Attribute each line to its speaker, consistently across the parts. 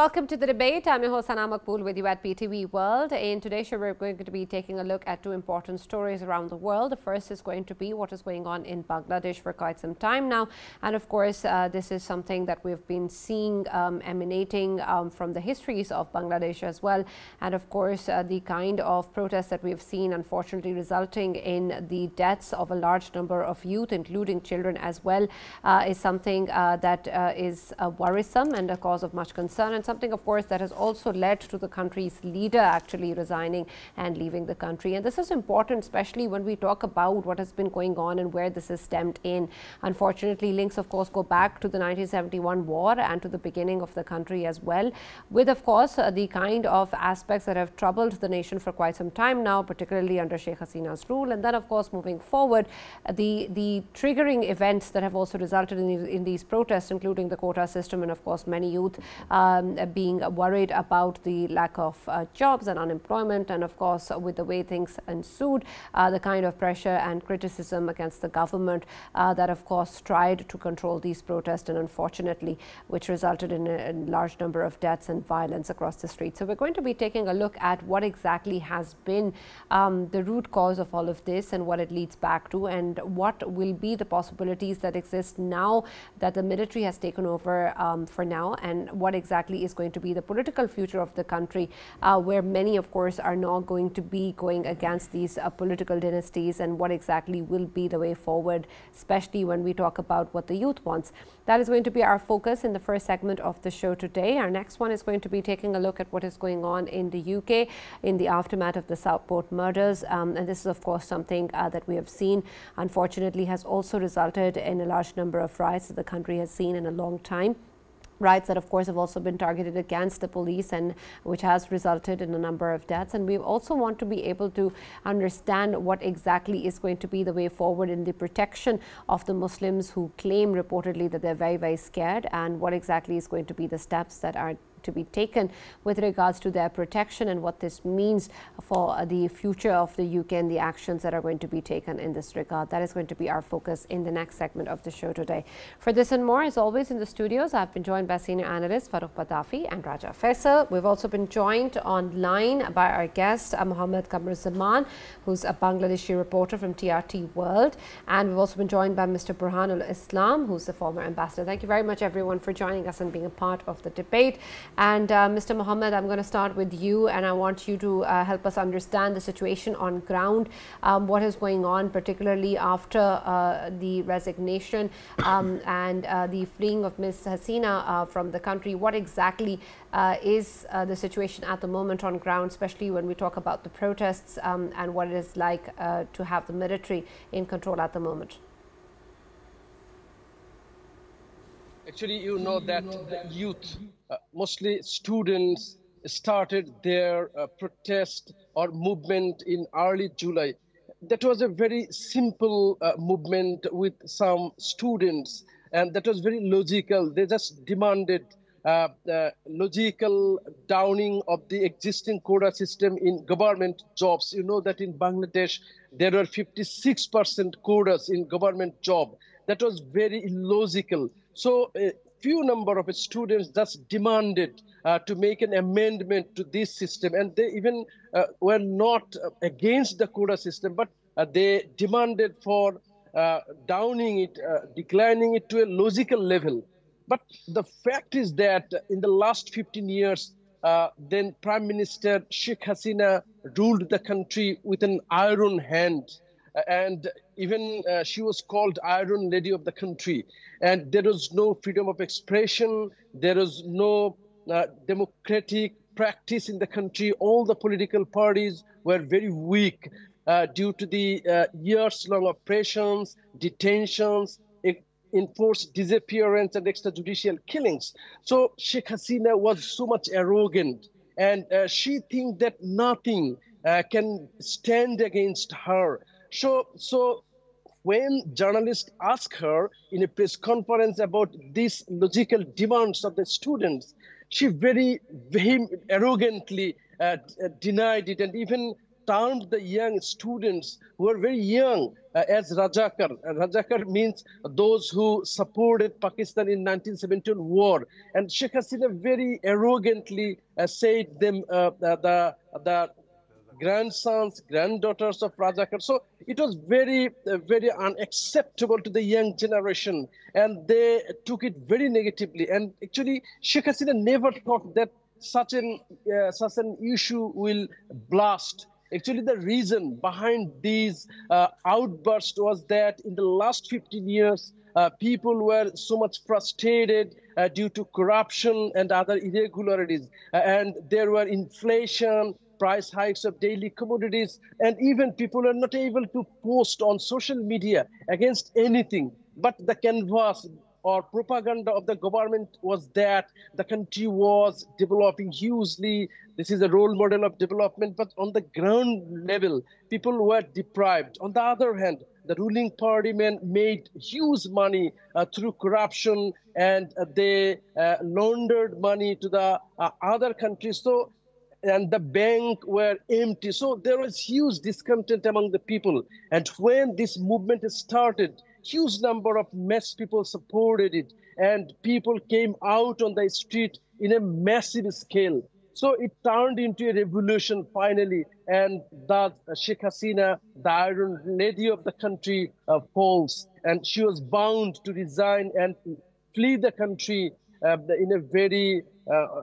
Speaker 1: welcome to the debate. I'm your host Sana Maqbool with you at PTV World. In today's show, we're going to be taking a look at two important stories around the world. The first is going to be what is going on in Bangladesh for quite some time now. And of course, this is something that we've been seeing emanating from the histories of Bangladesh as well. And of course, the kind of protests that we've seen, unfortunately, resulting in the deaths of a large number of youth, including children as well, is something that is worrisome and a cause of much concern, and something, of course, that has also led to the country's leader actually resigning and leaving the country. And this is important, especially when we talk about what has been going on and where this is stemmed in. Unfortunately, links, of course, go back to the 1971 war and to the beginning of the country as well, with, of course, the kind of aspects that have troubled the nation for quite some time now, particularly under Sheikh Hasina's rule. And then, of course, moving forward, the triggering events that have also resulted in these protests, including the quota system, and of course many youth being worried about the lack of jobs and unemployment, and of course with the way things ensued, the kind of pressure and criticism against the government that of course tried to control these protests, and unfortunately which resulted in a large number of deaths and violence across the street. So we're going to be taking a look at what exactly has been the root cause of all of this and what it leads back to, and what will be the possibilities that exist now that the military has taken over for now, and what exactly is going to be the political future of the country, where many, of course, are not going to be going against these political dynasties, and what exactly will be the way forward, especially when we talk about what the youth wants. That is going to be our focus in the first segment of the show today. Our next one is going to be taking a look at what is going on in the UK in the aftermath of the Southport murders, and this is, of course, something that we have seen, unfortunately, has also resulted in a large number of riots that the country has seen in a long time. Riots that, of course, have also been targeted against the police, and which has resulted in a number of deaths. And we also want to be able to understand what exactly is going to be the way forward in the protection of the Muslims who claim reportedly that they're very, very scared, and what exactly is going to be the steps that are to be taken with regards to their protection, and what this means for the future of the UK and the actions that are going to be taken in this regard. That is going to be our focus in the next segment of the show today. For this and more, as always, in the studios, I've been joined by senior analysts Farrukh, Pitafi and Raja Faisal. We've also been joined online by our guest Mohammed Kamruzzaman, who's a Bangladeshi reporter from TRT World, and we've also been joined by Mr. Burhan-ul-Islam, who's the former ambassador. Thank you very much, everyone, for joining us and being a part of the debate. And Mr. Mohammed, I'm going to start with you, and I want you to help us understand the situation on ground, what is going on, particularly after the resignation and the fleeing of Ms. Hasina from the country. What exactly is the situation at the moment on ground, especially when we talk about the protests and what it is like to have the military in control at the moment?
Speaker 2: Actually, you know that the youth, mostly students, started their protest or movement in early July. That was a very simple movement with some students, and that was very logical. They just demanded logical downing of the existing quota system in government jobs. You know that in Bangladesh, there were 56% quotas in government job. That was very illogical. So a few number of students just demanded to make an amendment to this system, and they even were not against the quota system, but they demanded for downing it, declining it to a logical level. But the fact is that in the last 15 years, then Prime Minister Sheikh Hasina ruled the country with an iron hand. And even she was called Iron Lady of the country. And there was no freedom of expression. There was no democratic practice in the country. All the political parties were very weak due to the years-long oppressions, detentions, enforced disappearance, and extrajudicial killings. So Sheikh Hasina was so much arrogant, and she thinks that nothing can stand against her. So when journalists ask her in a press conference about these logical demands of the students, she very arrogantly denied it, and even termed the young students who were very young as Rajakar. Rajakar means those who supported Pakistan in 1971 war. And Sheikh Hasina very arrogantly said them the grandsons, granddaughters of Rajakar. So it was very unacceptable to the young generation, and they took it very negatively. And actually, Sheikh Hasina never thought that such an issue will blast. Actually, the reason behind these outbursts was that in the last 15 years, people were so much frustrated due to corruption and other irregularities. And there were inflation, price hikes of daily commodities, and even people are not able to post on social media against anything. But the canvas or propaganda of the government was that the country was developing hugely. This is a role model of development, but on the ground level, people were deprived. On the other hand, the ruling party made huge money through corruption, and they laundered money to the other countries. So, and the bank were empty. So there was huge discontent among the people. And when this movement started, huge number of mass people supported it, and people came out on the street in a massive scale. So it turned into a revolution finally, and thus Sheikh Hasina, the Iron Lady of the country, falls, and she was bound to resign and flee the country in a very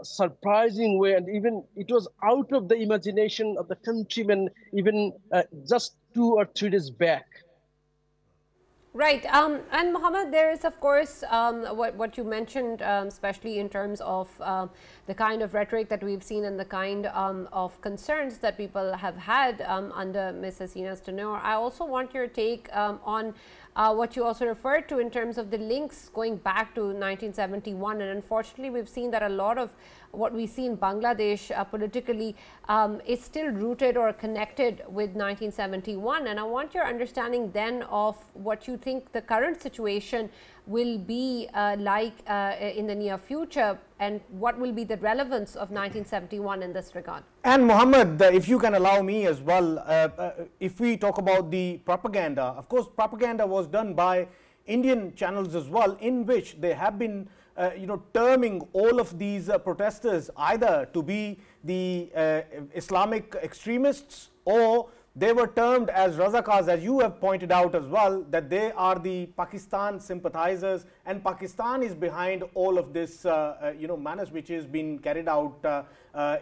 Speaker 2: surprising way, and even it was out of the imagination of the countrymen even just 2 or 3 days back.
Speaker 1: Right. And Mohammed, there is, of course, what you mentioned, especially in terms of the kind of rhetoric that we've seen and the kind of concerns that people have had under Ms. Hasina's tenure. I also want your take on what you also referred to in terms of the links going back to 1971. And unfortunately, we've seen that a lot of what we see in Bangladesh politically is still rooted or connected with 1971. And I want your understanding then of what you think the current situation will be like in the near future, and what will be the relevance of 1971 in this regard.
Speaker 3: And Mohammed, if you can allow me as well, if we talk about the propaganda, of course, propaganda was done by Indian channels as well, in which they have been terming all of these protesters either to be the Islamic extremists, or they were termed as Razakars, as you have pointed out as well, that they are the Pakistan sympathizers, and Pakistan is behind all of this madness which is being carried out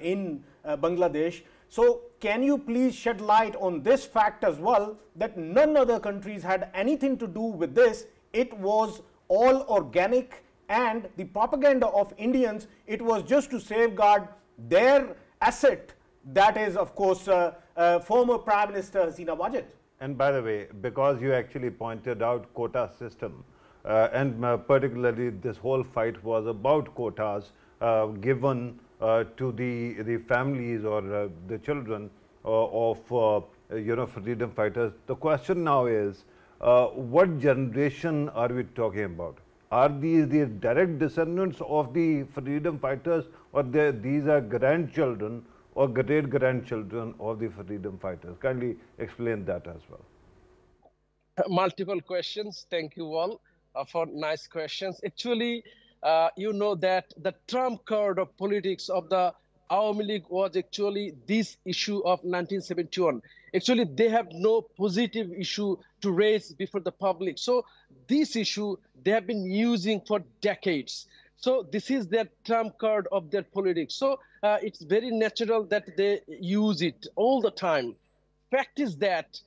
Speaker 3: in Bangladesh. So can you please shed light on this fact as well, that none other countries had anything to do with this? It was all organic, and the propaganda of Indians, it was just to safeguard their asset, that is, of course, former Prime Minister Hasina Wajid.
Speaker 4: And by the way, because you actually pointed out quota system, and particularly this whole fight was about quotas given to the families or the children of freedom fighters. The question now is, what generation are we talking about? Are these the direct descendants of the freedom fighters, or these are grandchildren or great-grandchildren of the freedom fighters? Kindly explain that as well.
Speaker 2: Multiple questions. Thank you all for nice questions. Actually, you know that the trump card of politics of the Awami League was actually this issue of 1971. Actually, they have no positive issue to raise before the public. So this issue they have been using for decades. So this is their trump card of their politics. So it's very natural that they use it all the time. Fact is that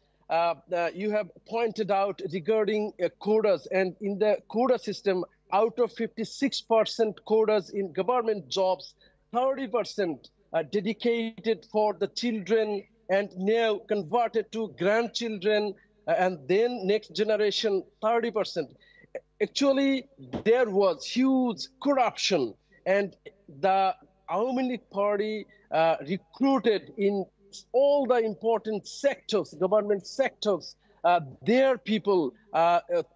Speaker 2: you have pointed out regarding quotas, and in the quota system, out of 56% quotas in government jobs, 30% are dedicated for the children, and now converted to grandchildren, and then next generation 30%. Actually, there was huge corruption, and the Awami League Party recruited in all the important sectors, government sectors, their people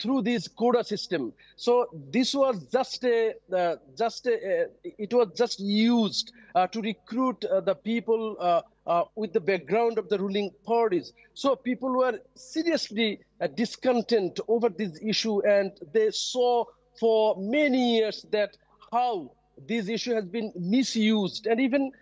Speaker 2: through this quota system. So this was it was just used to recruit the people with the background of the ruling parties. So people were seriously discontent over this issue, and they saw for many years that how this issue has been misused. And even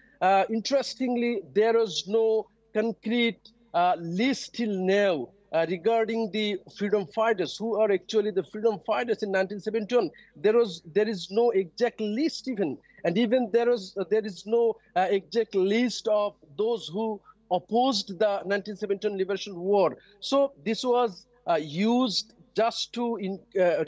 Speaker 2: interestingly, there was no concrete list till now regarding the freedom fighters who are actually the freedom fighters in 1971. There is no exact list even, and even there is no exact list of those who opposed the 1971 Liberation War. So this was used just to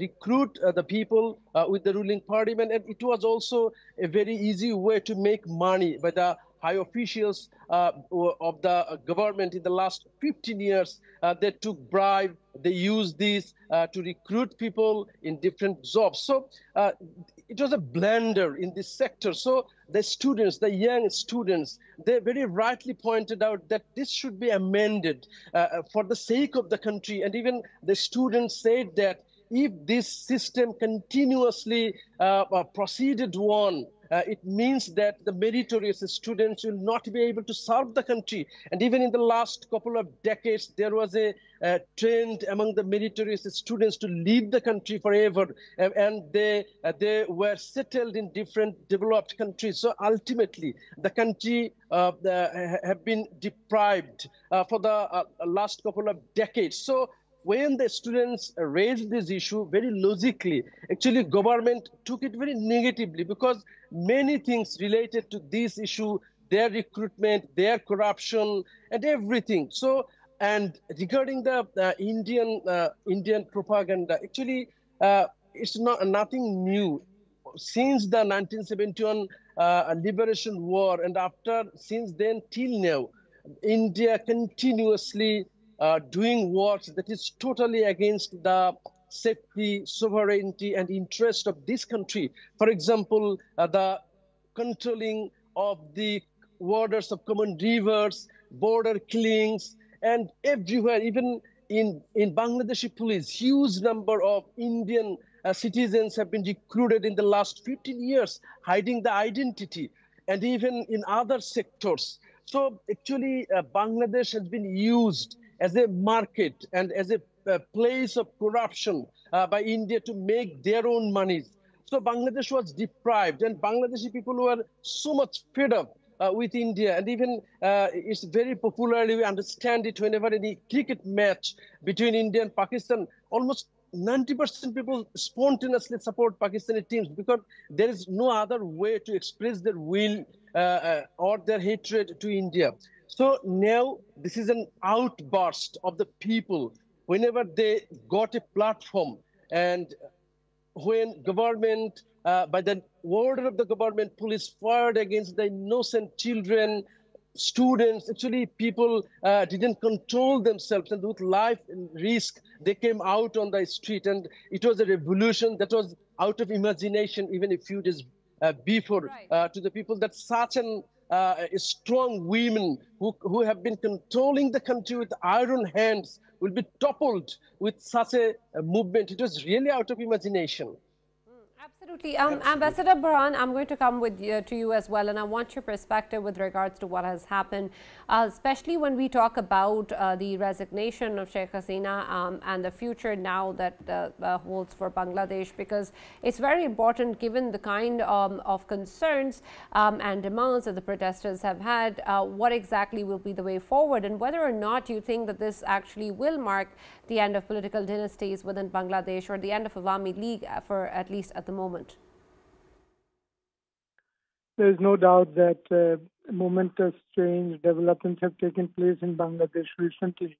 Speaker 2: recruit the people with the ruling party, and it was also a very easy way to make money by the high officials of the government in the last 15 years. They took bribe, they used this to recruit people in different jobs. So it was a blunder in this sector. So the students, the young students, they very rightly pointed out that this should be amended for the sake of the country. And even the students said that if this system continuously proceeded on, it means that the meritorious students will not be able to serve the country. And even in the last couple of decades, there was a trend among the meritorious students to leave the country forever, and they were settled in different developed countries. So ultimately, the country have been deprived for the last couple of decades. So when the students raised this issue very logically, actually government took it very negatively, because many things related to this issue, their recruitment, their corruption, and everything. So, and regarding the Indian propaganda, actually it's nothing new. Since the 1971 Liberation War, and since then till now, India continuously doing works that is totally against the safety, sovereignty, and interest of this country. For example, the controlling of the waters of common rivers, border killings, and everywhere, even in Bangladeshi police, huge number of Indian citizens have been recruited in the last 15 years, hiding the identity, and even in other sectors. So actually, Bangladesh has been used as a market and as a place of corruption by India to make their own monies. So Bangladesh was deprived, and Bangladeshi people were so much fed up with India. And even it's very popularly, we understand it, whenever any cricket match between India and Pakistan, almost 90% people spontaneously support Pakistani teams, because there is no other way to express their will or their hatred to India. So now this is an outburst of the people whenever they got a platform, and when government, by the order of the government, police fired against the innocent children, students, actually people didn't control themselves, and with life risk, they came out on the street. And it was a revolution that was out of imagination even a few days before, to the people, that such an strong women who have been controlling the country with iron hands will be toppled with such a movement. It was really out of imagination.
Speaker 1: Absolutely. Ambassador Burhan, I'm going to come with to you as well, and I want your perspective with regards to what has happened, especially when we talk about the resignation of Sheikh Hasina and the future now that holds for Bangladesh, because it's very important given the kind of concerns and demands that the protesters have had. What exactly will be the way forward, and whether or not you think that this actually will mark the end of political dynasties within Bangladesh, or the end of Awami League for at least at the moment?
Speaker 5: There is no doubt that momentous change developments have taken place in Bangladesh recently.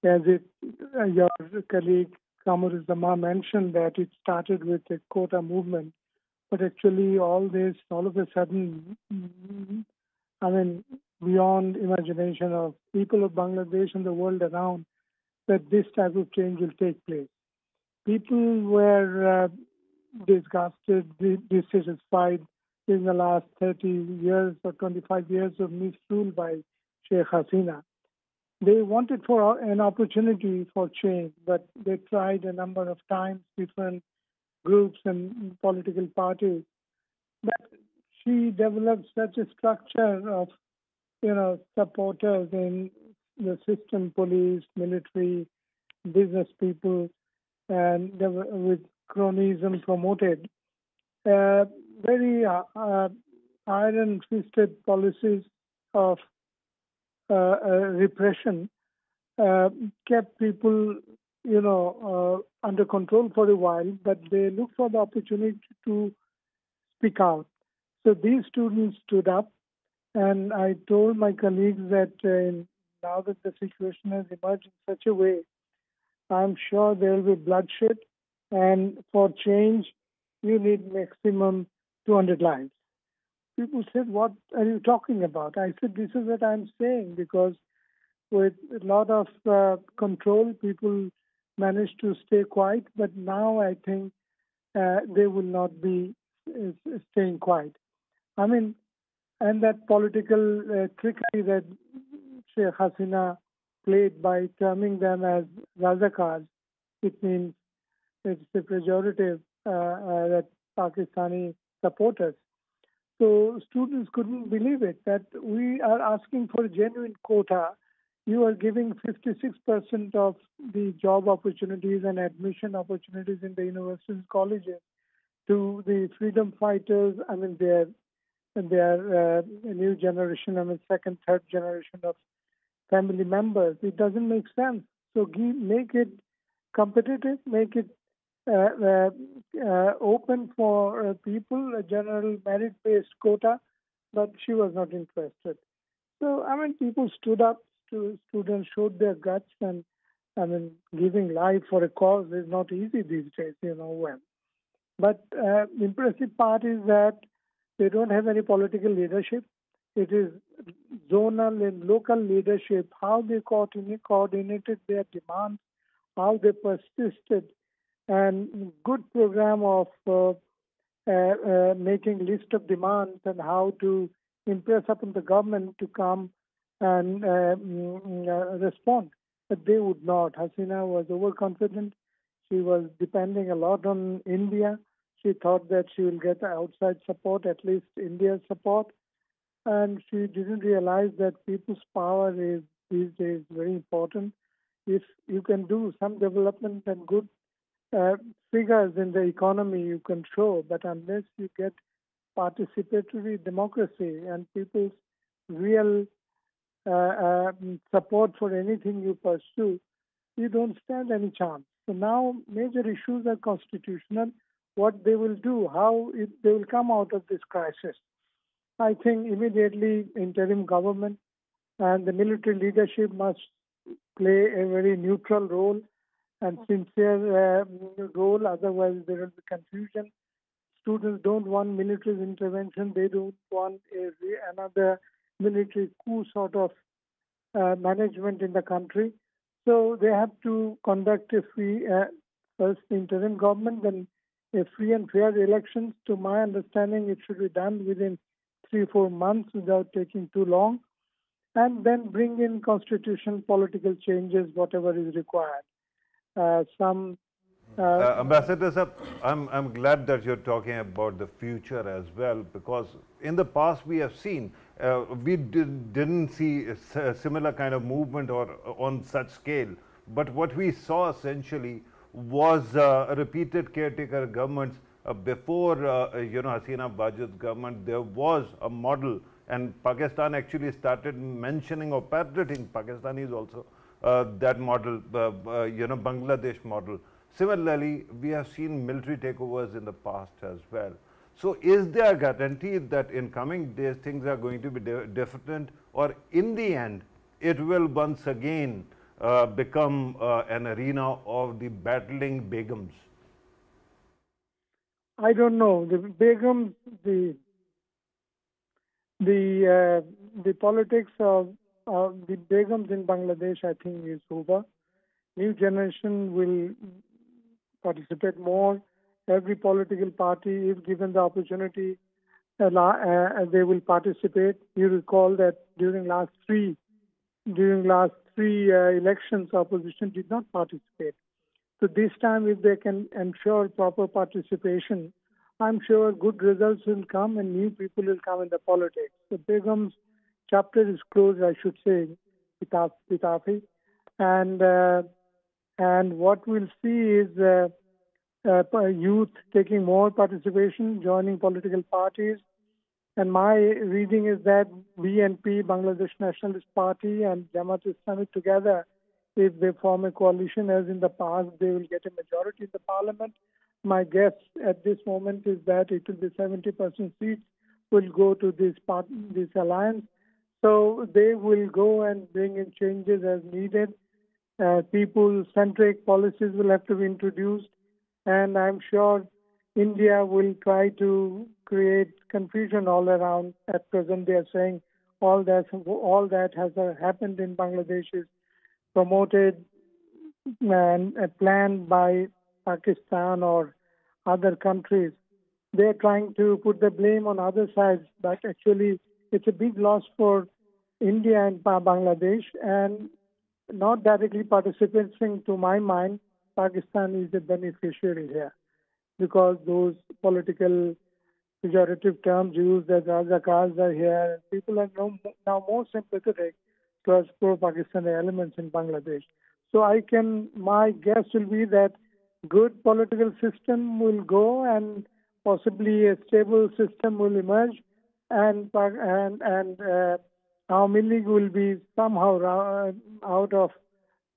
Speaker 5: As your colleague Kamruzzaman mentioned, that it started with a quota movement, but actually all of a sudden, I mean, beyond imagination of people of Bangladesh and the world around, that this type of change will take place. People were disgusted, dissatisfied in the last 30 years or 25 years of misrule by Sheikh Hasina. They wanted for an opportunity for change, but they tried a number of times, different groups and political parties. But she developed such a structure of, supporters in the system, police, military, business people, and with cronyism promoted. Very iron-fisted policies of repression kept people, under control for a while, but they looked for the opportunity to speak out. So these students stood up, and I told my colleagues that now that the situation has emerged in such a way, I'm sure there will be bloodshed, and for change, you need maximum 200 lives. People said, "What are you talking about?" I said, "This is what I'm saying, because with a lot of control, people managed to stay quiet, but now I think they will not be staying quiet." I mean, and that political trickery that Sheikh Hasina played by terming them as Razakars, it means it's a pejorative that Pakistani supporters. So students couldn't believe it, that we are asking for a genuine quota. You are giving 56% of the job opportunities and admission opportunities in the universities, colleges to the freedom fighters. I mean, they're a new generation, I mean, second, third generation of family members. It doesn't make sense. So make it competitive, make it open for people, a general merit-based quota, but she was not interested. So, I mean, people stood up, students showed their guts, and, I mean, giving life for a cause is not easy these days, when. But impressive part is that they don't have any political leadership. It is zonal and local leadership, how they coordinated their demands, how they persisted, and good program of making list of demands and how to impress upon the government to come and respond. But they would not. Hasina was overconfident. She was depending a lot on India. She thought that she will get outside support, at least India's support. And she didn't realize that people's power is these days very important. If you can do some development and good figures in the economy, you can show, but unless you get participatory democracy and people's real support for anything you pursue, you don't stand any chance. So now major issues are constitutional. What they will do, how they will come out of this crisis. I think immediately interim government and the military leadership must play a very neutral role and sincere role, otherwise there will be confusion. Students don't want military intervention. They don't want another military coup sort of management in the country. So they have to conduct a free, first interim government, then a free and fair elections. To my understanding, it should be done within 3-4 months without taking too long, and then bring in constitutional political changes, whatever is required.
Speaker 4: Ambassador sir, I'm glad that you're talking about the future as well, because in the past we have seen we didn't see a similar kind of movement or on such scale. But what we saw essentially was repeated caretaker governments. Before Hasina Wajid's government, there was a model, and Pakistan actually started mentioning or parroting, Pakistanis also, that model, Bangladesh model. Similarly, we have seen military takeovers in the past as well. So is there a guarantee that in coming days things are going to be different, or in the end it will once again become an arena of the battling Begums?
Speaker 5: I don't know. The Begums, the politics of the Begums in Bangladesh, I think, is over. New generation will participate more. Every political party, if given the opportunity, they will participate. You recall that during last 3 three elections, opposition did not participate. So this time, if they can ensure proper participation, I'm sure good results will come and new people will come in the politics. The Begum's chapter is closed, I should say, Pitafi, and what we'll see is youth taking more participation, joining political parties. And my reading is that BNP, Bangladesh Nationalist Party, and Jamaat Islami together, if they form a coalition as in the past, they will get a majority in the parliament. My guess at this moment is that it will be 70% seats will go to this alliance. So they will go and bring in changes as needed. People-centric policies will have to be introduced, and I'm sure India will try to create confusion all around. At present, they are saying all that has happened in Bangladesh is promoted and planned by Pakistan or other countries. They're trying to put the blame on other sides, but actually it's a big loss for India and Bangladesh, and not directly participating, to my mind, Pakistan is the beneficiary here, because those political pejorative terms used as Razakars are here, and people are now more sympathetic towards pro-Pakistani elements in Bangladesh. So my guess will be that good political system will go, and possibly a stable system will emerge, and Awami League will be somehow out of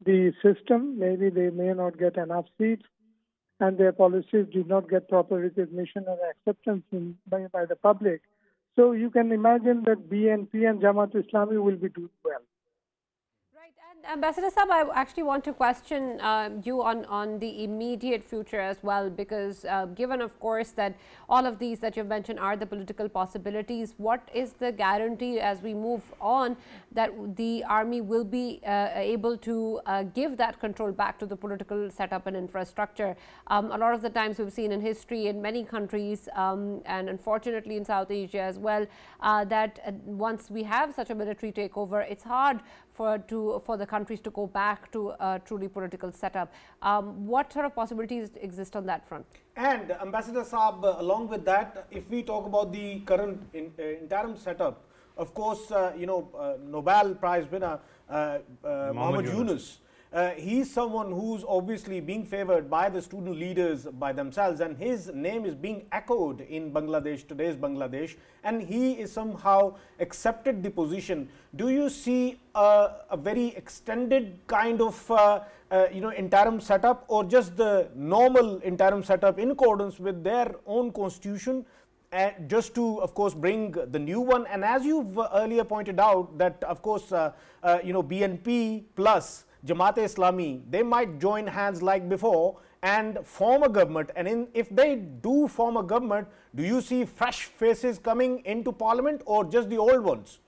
Speaker 5: the system. Maybe they may not get enough seats, and their policies did not get proper recognition and acceptance by the public. So you can imagine that BNP and Jamaat Islami will be doing well.
Speaker 1: Right, and Ambassador Saab, I actually want to question you on the immediate future as well, because given, of course, that all of these that you've mentioned are the political possibilities, what is the guarantee as we move on that the army will be able to give that control back to the political setup and infrastructure? A lot of the times we've seen in history in many countries, and unfortunately in South Asia as well, that once we have such a military takeover, it's hard for the countries to go back to a truly political setup. What sort of possibilities exist on that front?
Speaker 3: And Ambassador Saab, along with that, if we talk about the current interim setup, of course, Nobel Prize winner Muhammad Yunus, he's someone who's obviously being favored by the student leaders by themselves, and his name is being echoed in Bangladesh, today's Bangladesh, and he is somehow accepted the position. Do you see a very extended kind of interim setup, or just the normal interim setup in accordance with their own constitution, just to, of course, bring the new one? And as you've earlier pointed out, that of course BNP plus Jamaat Islami, they might join hands like before and form a government. And if they do form a government, do you see fresh faces coming into parliament, or just the old ones?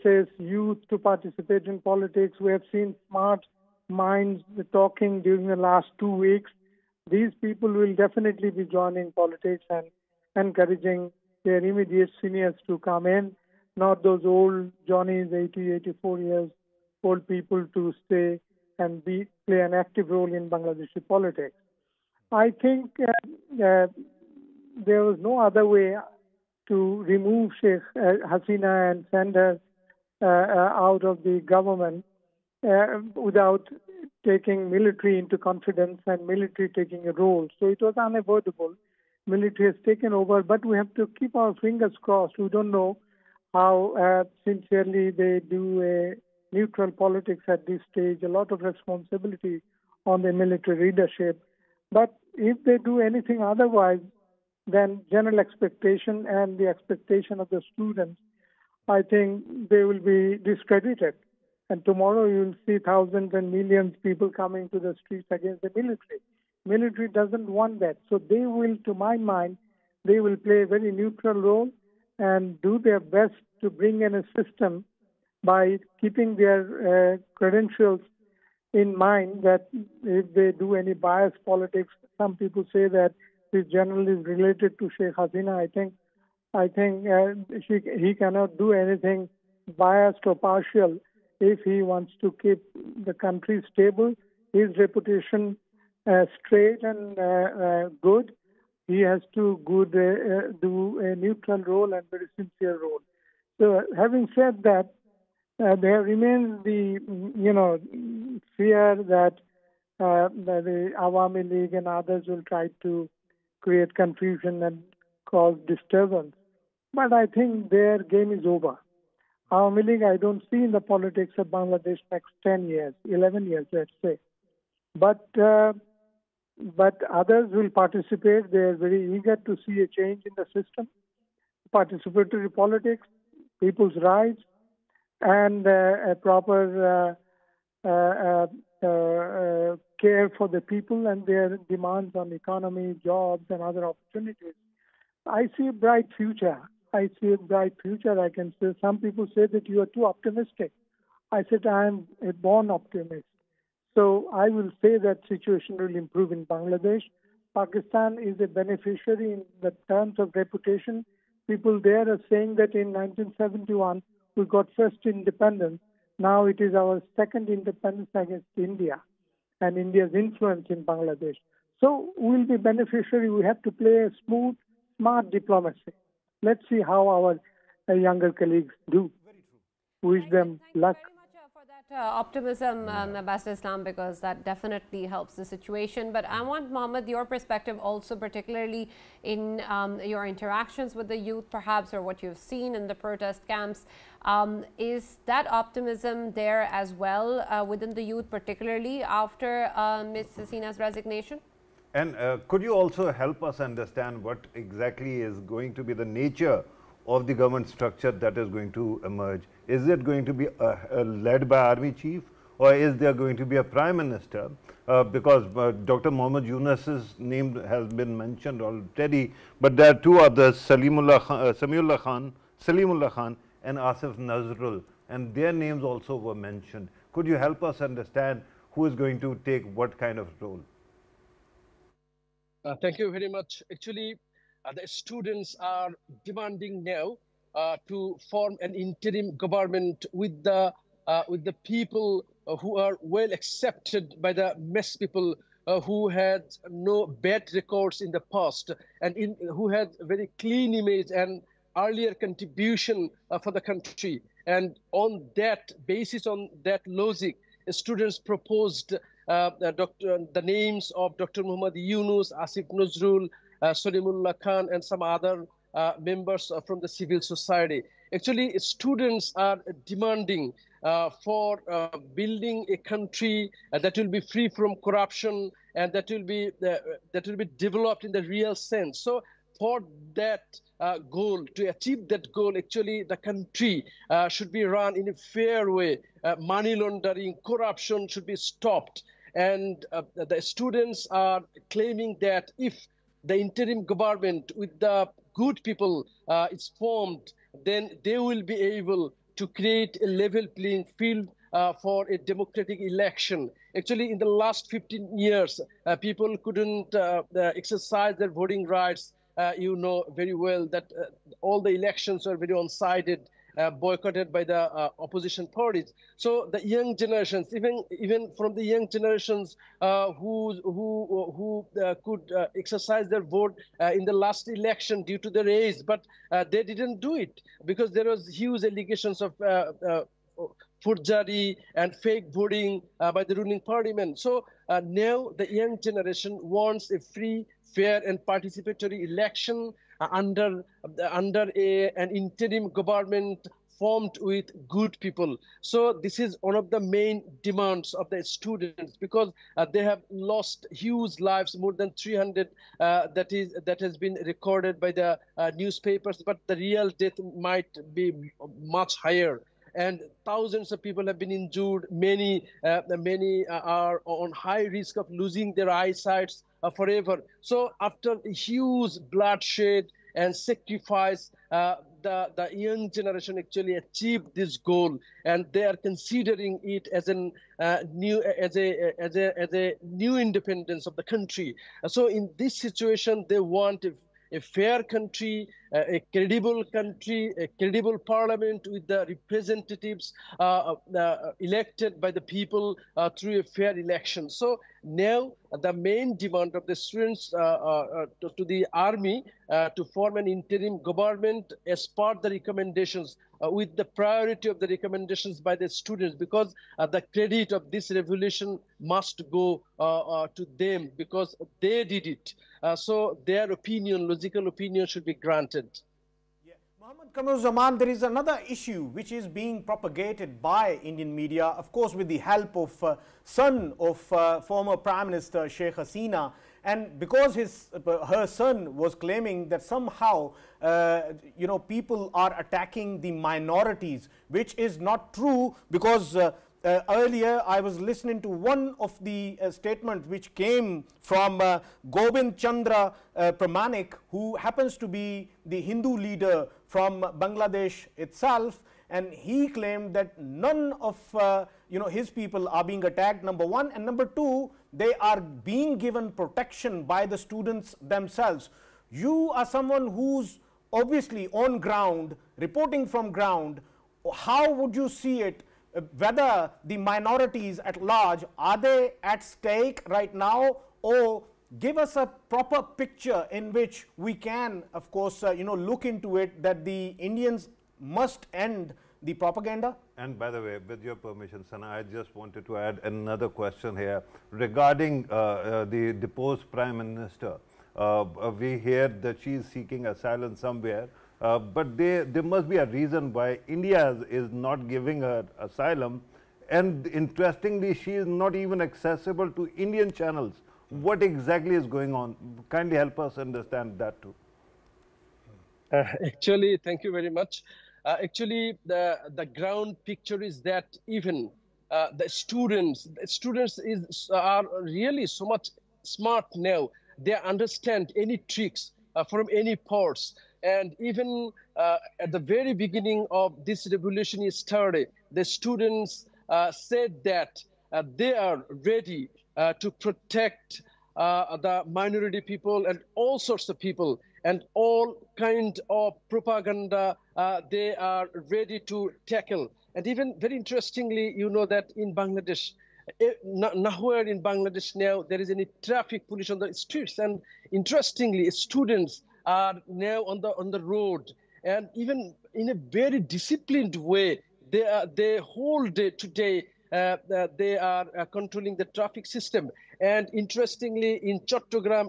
Speaker 5: Says youth to participate in politics. We have seen smart minds talking during the last 2 weeks. These people will definitely be joining politics and encouraging their immediate seniors to come in, not those old Johnnies, 80, 84 years old people, to stay and play an active role in Bangladeshi politics. I think there was no other way to remove Sheikh Hasina and send her out of the government without taking military into confidence and military taking a role. So it was unavoidable. Military has taken over, but we have to keep our fingers crossed. We don't know how sincerely they do a neutral politics at this stage. A lot of responsibility on the military leadership. But if they do anything otherwise than general expectation and the expectation of the students, I think they will be discredited. And tomorrow you will see thousands and millions of people coming to the streets against the military. Military doesn't want that. So they will, to my mind, they will play a very neutral role and do their best to bring in a system by keeping their credentials in mind, that if they do any biased politics, some people say that this general is related to Sheikh Hasina. I think I think he cannot do anything biased or partial if he wants to keep the country stable, his reputation straight and good. He has to do a neutral role and very sincere role. So, having said that, there remains the fear that the Awami League and others will try to create confusion and cause disturbance. But I think their game is over. Awami League, I don't see in the politics of Bangladesh next 10 years, 11 years, let's say. But others will participate. They are very eager to see a change in the system. Participatory politics, people's rights, and a proper care for the people and their demands on economy, jobs, and other opportunities. I see a bright future. I see a bright future. I can say some people say that you are too optimistic. I said I am a born optimist. So I will say that situation will improve in Bangladesh. Pakistan is a beneficiary in the terms of reputation. People there are saying that in 1971 we got first independence. Now it is our second independence against India and India's influence in Bangladesh. So we'll be beneficiary. We have to play a smooth, smart diplomacy. Let's see how our younger colleagues do. Wish them luck.
Speaker 1: Optimism, Ambassador Islam, because that definitely helps the situation. But I want, Mohammed, your perspective also, particularly in your interactions with the youth, perhaps, or what you've seen in the protest camps. Is that optimism there as well within the youth, particularly after Ms. Hasina's resignation?
Speaker 4: And could you also help us understand what exactly is going to be the nature of the government structure that is going to emerge? Is it going to be led by army chief, or is there going to be a prime minister? Because Dr. Mohammed Yunus's name has been mentioned already, but there are two others, Salimullah Khan and Asif Nazrul, and their names also were mentioned. Could you help us understand who is going to take what kind of role?
Speaker 2: Thank you very much. Actually, the students are demanding now to form an interim government with the people who are well accepted by the mass people who had no bad records in the past and who had very clean image and earlier contribution for the country. And on that basis, on that logic, students proposed the names of Dr. Muhammad Yunus, Asif Nazrul, Salimullah Khan, and some other members from the civil society. Actually, students are demanding for building a country that will be free from corruption and that will be developed in the real sense. So, for that goal, to achieve that goal, actually, the country should be run in a fair way. Money laundering, corruption should be stopped. And the students are claiming that if the interim government with the good people is formed, then they will be able to create a level playing field for a democratic election. Actually, in the last 15 years, people couldn't exercise their voting rights. You know very well that all the elections are very one-sided, boycotted by the opposition parties. So the young generations, even from the young generations who could exercise their vote in the last election due to their age, but they didn't do it because there was huge allegations of forgery and fake voting by the ruling parliament. So now the young generation wants a free, fair and participatory election under an interim government formed with good people. So this is one of the main demands of the students because they have lost huge lives, more than 300 that has been recorded by the newspapers, but the real death might be much higher. And thousands of people have been injured. Many are on high risk of losing their eyesight forever. So after huge bloodshed and sacrifice, the young generation actually achieved this goal, and they are considering it as a new independence of the country. So in this situation, they want a fair country, a credible country, a credible parliament with the representatives elected by the people through a fair election. So now the main demand of the students to the army to form an interim government as per the recommendations, with the priority of the recommendations by the students, because the credit of this revolution must go to them, because they did it. So their opinion, logical opinion, should be granted.
Speaker 3: Yeah. Muhammad Kamruzzaman, there is another issue which is being propagated by Indian media, of course with the help of son of former Prime Minister Sheikh Hasina. And because her son was claiming that somehow, you know, people are attacking the minorities, which is not true, because earlier I was listening to one of the statements which came from Gobind Chandra Pramanik, who happens to be the Hindu leader from Bangladesh itself, and he claimed that none of you know, his people are being attacked, number one, and number two, they are being given protection by the students themselves. You are someone who's obviously on ground, reporting from ground. How would you see it, whether the minorities at large, are they at stake right now, or give us a proper picture in which we can, of course, you know, look into it, that the Indians must end the propaganda?
Speaker 4: And by the way, with your permission, Sana, I just wanted to add another question here regarding the deposed Prime Minister. We hear that she is seeking asylum somewhere, but there must be a reason why India is not giving her asylum. And interestingly, she is not even accessible to Indian channels. What exactly is going on? Kindly help us understand that too.
Speaker 2: Actually, thank you very much. Actually, the ground picture is that even the students are really so much smart now. They understand any tricks from any parts. And even at the very beginning of this revolution started, the students said that they are ready to protect the minority people and all sorts of people, and all kind of propaganda they are ready to tackle. And even very interestingly, you know that in Bangladesh, nowhere in Bangladesh now there is any traffic police on the streets. And interestingly, students are now on the road, and even in a very disciplined way, they whole day today they are controlling the traffic system. And interestingly, in Chattogram,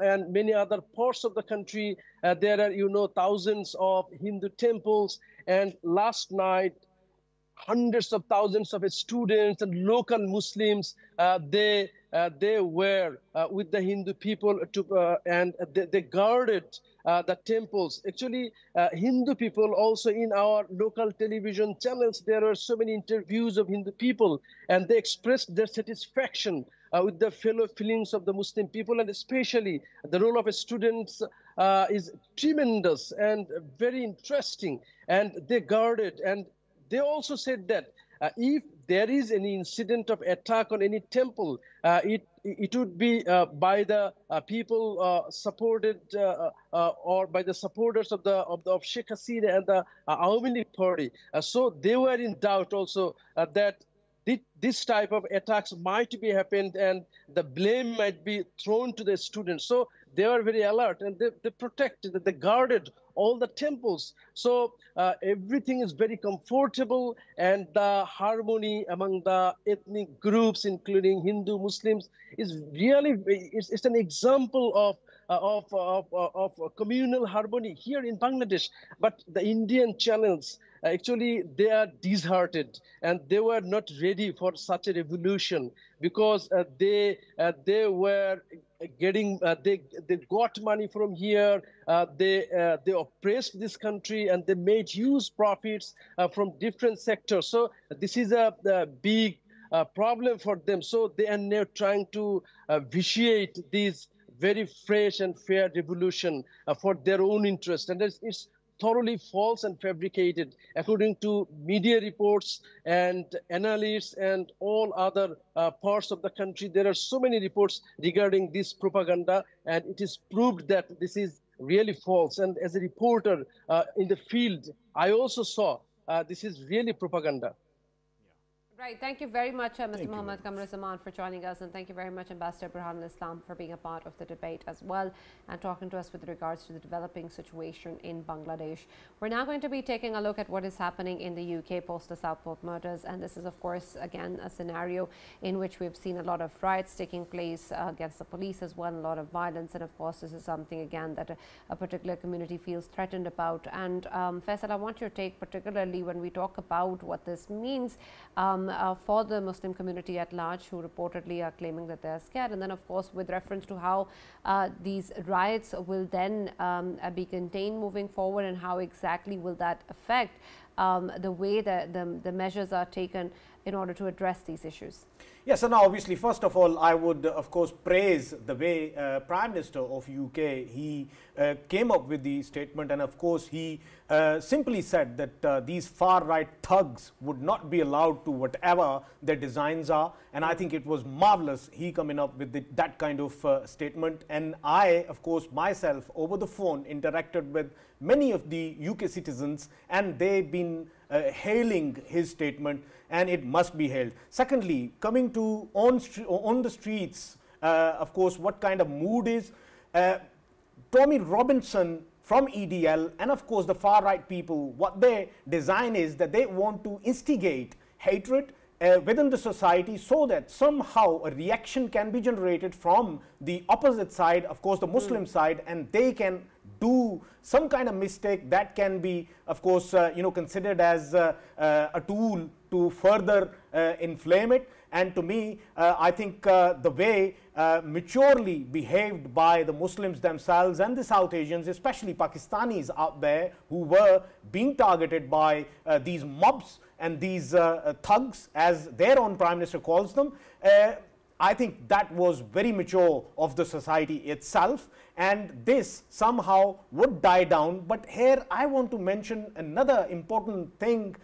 Speaker 2: and many other parts of the country, there are, you know, thousands of Hindu temples. And last night, hundreds of thousands of students and local Muslims, they were with the Hindu people and they guarded the temples. Actually, Hindu people also, in our local television channels, there are so many interviews of Hindu people, and they expressed their satisfaction with the fellow feelings of the Muslim people, and especially the role of students is tremendous and very interesting. And they guarded, and they also said that if there is any incident of attack on any temple, it would be by the people supported or by the supporters of Sheikh Hasina and the Awami League party. So they were in doubt also that this type of attacks might be happened and the blame might be thrown to the students. So they were very alert, and they protected, they guarded all the temples. So everything is very comfortable, and the harmony among the ethnic groups, including Hindu, Muslims, is really, it's an example of communal harmony here in Bangladesh. But the Indian channels, actually, they are disheartened, and they were not ready for such a revolution, because they were getting they got money from here, they oppressed this country, and they made huge profits from different sectors. So this is a big problem for them. So they are now trying to vitiate this very fresh and fair revolution for their own interest, and it's thoroughly false and fabricated, according to media reports and analysts and all other parts of the country. There are so many reports regarding this propaganda, and it is proved that this is really false. And as a reporter in the field, I also saw this is really propaganda.
Speaker 1: Right. Thank you very much, Mr. Mohammed Kamruzzaman, for joining us, and thank you very much, Ambassador Burhan-ul-Islam, for being a part of the debate as well and talking to us with regards to the developing situation in Bangladesh. We're now going to be taking a look at what is happening in the UK post the Southport murders, and this is, of course, again a scenario in which we've seen a lot of riots taking place against the police as well, a lot of violence, and of course this is something again that a particular community feels threatened about. And Faisal, I want your take, particularly when we talk about what this means for the Muslim community at large, who reportedly are claiming that they are scared, and then of course with reference to how these riots will then be contained moving forward, and how exactly will that affect the way that the measures are taken in order to address these issues.
Speaker 3: Yes, and obviously, first of all, I would, of course, praise the way Prime Minister of UK, he came up with the statement, and of course, he simply said that these far-right thugs would not be allowed to whatever their designs are, and I think it was marvelous he coming up with that kind of statement. And I, of course, myself, over the phone, interacted with many of the UK citizens, and they've been hailing his statement, and it must be hailed. Secondly, coming to on the streets, of course, what kind of mood is Tommy Robinson from EDL, and of course the far right people, what their design is that they want to instigate hatred within the society, so that somehow a reaction can be generated from the opposite side, of course the Muslim side, and they can do some kind of mistake that can be, of course, considered as a tool to further inflame it. And to me, I think the way maturely behaved by the Muslims themselves and the South Asians, especially Pakistanis out there, who were being targeted by these mobs and these thugs, as their own Prime Minister calls them, I think that was very mature of the society itself, and this somehow would die down. But here I want to mention another important thing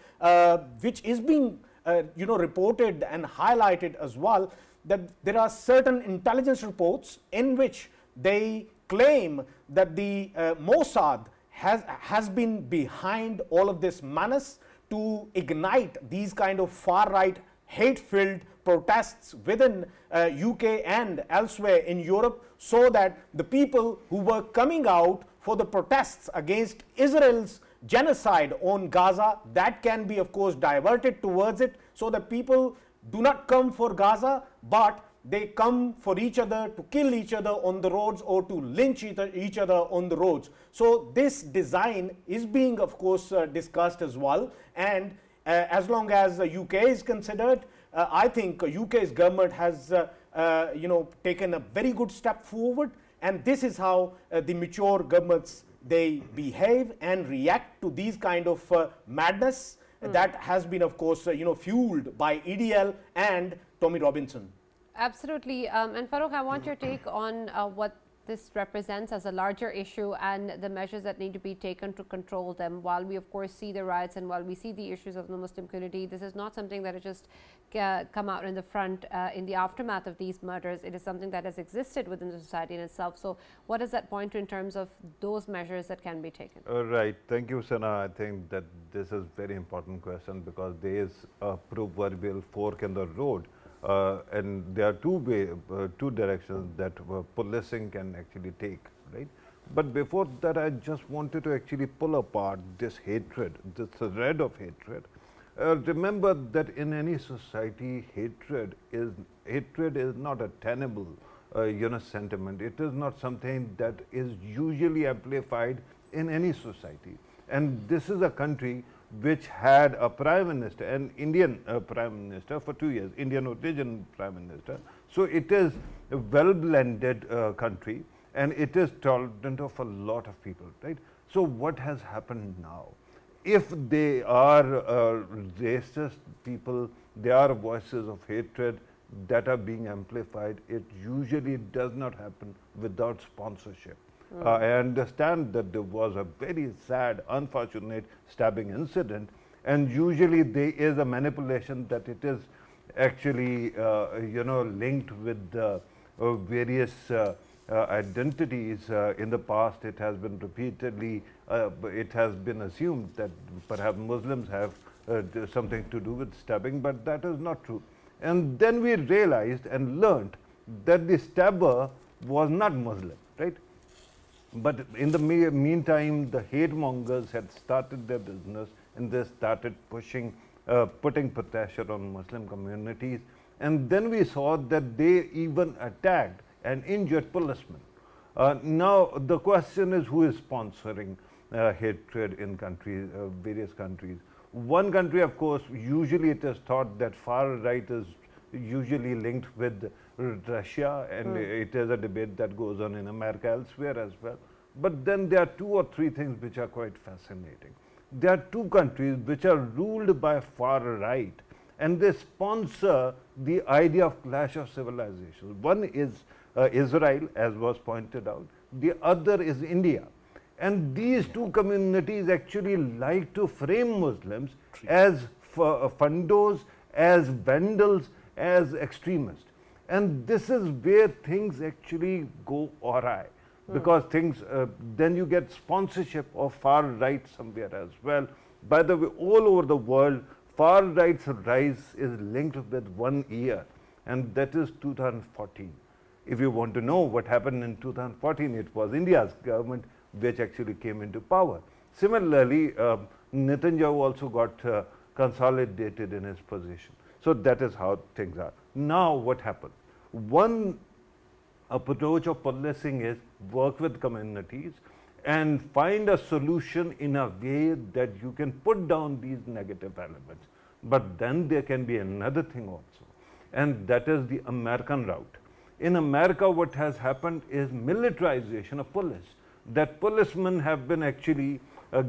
Speaker 3: which is being reported and highlighted as well, that there are certain intelligence reports in which they claim that the Mossad has been behind all of this menace to ignite these kind of far-right hate-filled protests within UK and elsewhere in Europe, so that the people who were coming out for the protests against Israel's genocide on Gaza, that can be, of course, diverted towards it, so that people do not come for Gaza, but they come for each other, to kill each other on the roads, or to lynch each other on the roads. So this design is being, of course, discussed as well. And as long as the UK is considered, I think UK's government has taken a very good step forward, and this is how the mature governments, they behave and react to these kind of madness that has been, of course, fueled by EDL and Tommy Robinson.
Speaker 1: Absolutely. And Farrukh, I want your take on what this represents as a larger issue and the measures that need to be taken to control them. While we, of course, see the riots and while we see the issues of the Muslim community, this is not something that has just come out in the front in the aftermath of these murders. It is something that has existed within the society in itself. So what does that point to in terms of those measures that can be taken?
Speaker 4: Right. Thank you, Sana. I think that this is a very important question, because there is a proverbial fork in the road. And there are two directions that policing can actually take, right? But before that, I just wanted to actually pull apart this hatred, this thread of hatred. Remember that in any society, hatred is not a tenable, sentiment. It is not something that is usually amplified in any society. And this is a country which had a prime minister, an Indian prime minister for 2 years, Indian origin prime minister. So it is a well-blended country, and it is tolerant of a lot of people, right? So what has happened now? If they are racist people, they are voices of hatred that are being amplified, it usually does not happen without sponsorship. I understand that there was a very sad, unfortunate stabbing incident, and usually there is a manipulation that it is actually, linked with various identities. In the past, it has been repeatedly, it has been assumed that perhaps Muslims have something to do with stabbing, but that is not true. And then we realized and learned that the stabber was not Muslim, right? But in the meantime, the hate mongers had started their business and they started putting pressure on Muslim communities. And then we saw that they even attacked and injured policemen. Now the question is, who is sponsoring hatred in countries, various countries? One country, of course, usually it is thought that far right is usually linked with Russia, and it is a debate that goes on in America, elsewhere as well. But then there are 2 or 3 things which are quite fascinating. There are 2 countries which are ruled by far right, and they sponsor the idea of clash of civilizations. One is Israel, as was pointed out. The other is India. And these 2 communities actually like to frame Muslims as fundos, as vandals, as extremists. And this is where things actually go awry. Because things, then you get sponsorship of far right somewhere as well. By the way, all over the world, far right's rise is linked with one year, and that is 2014. If you want to know what happened in 2014, it was India's government which actually came into power. Similarly, Netanyahu also got consolidated in his position. So that is how things are. Now what happened? One approach of policing is work with communities and find a solution in a way that you can put down these negative elements. But then there can be another thing also, and that is the American route. In America, what has happened is militarization of police. That policemen have been actually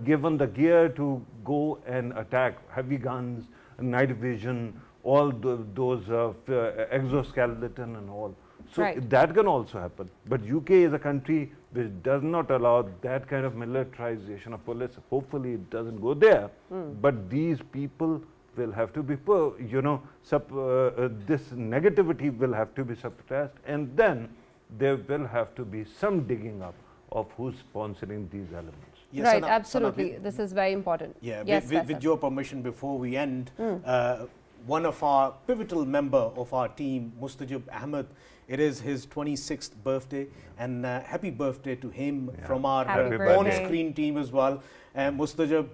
Speaker 4: given the gear to go and attack, heavy guns, night vision, all those exoskeleton and all. So that can also happen. But UK is a country which does not allow that kind of militarization of police. Hopefully it doesn't go there. But these people will have to be, you know, this negativity will have to be suppressed, and then there will have to be some digging up of who's sponsoring these elements.
Speaker 1: Yes, right, absolutely. This is very important.
Speaker 3: Yeah,
Speaker 1: yes,
Speaker 3: with your permission, before we end, one of our pivotal member of our team, Mustajab Ahmed, it is his 26th birthday, and happy birthday to him from our on-screen team as well. Mustajab,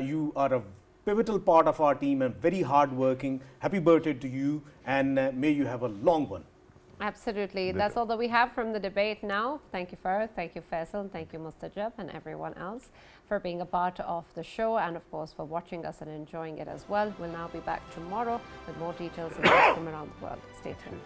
Speaker 3: you are a pivotal part of our team and very hard-working. Happy birthday to you, and may you have a long one.
Speaker 1: Absolutely. That's all that we have from the debate now. Thank you, Farrukh. Thank you, Faisal. Thank you, Mustajab, and everyone else for being a part of the show, and of course for watching us and enjoying it as well. We'll now be back tomorrow with more details from around the world. Stay tuned.